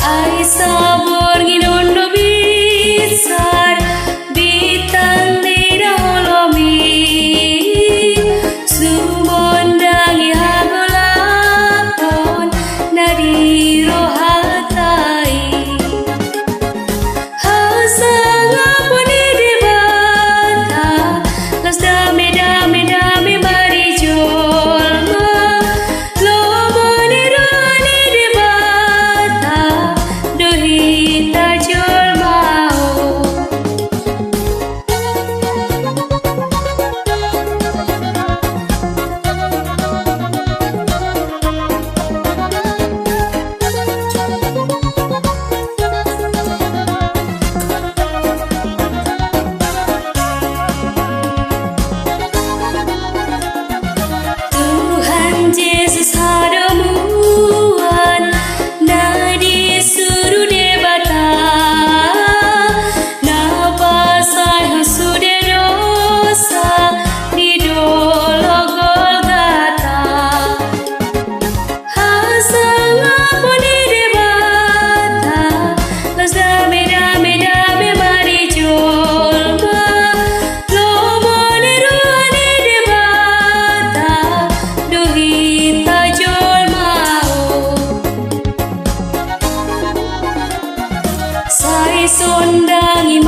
Ay sabor ginondo bisar bitang nida holomi sumondangi hagolapon nadi rohatai hasanga poni debata las dame dame dame mari jolma lobo ni rohani debata dohita jolmao Tuhan Yesus hadamuan nadi suruh debata napasai hasude dosa di dolo Golgata hasanga poni debata las dame dame dame mari jolma lobo ni rohani debata dohita jolmao sai sondangi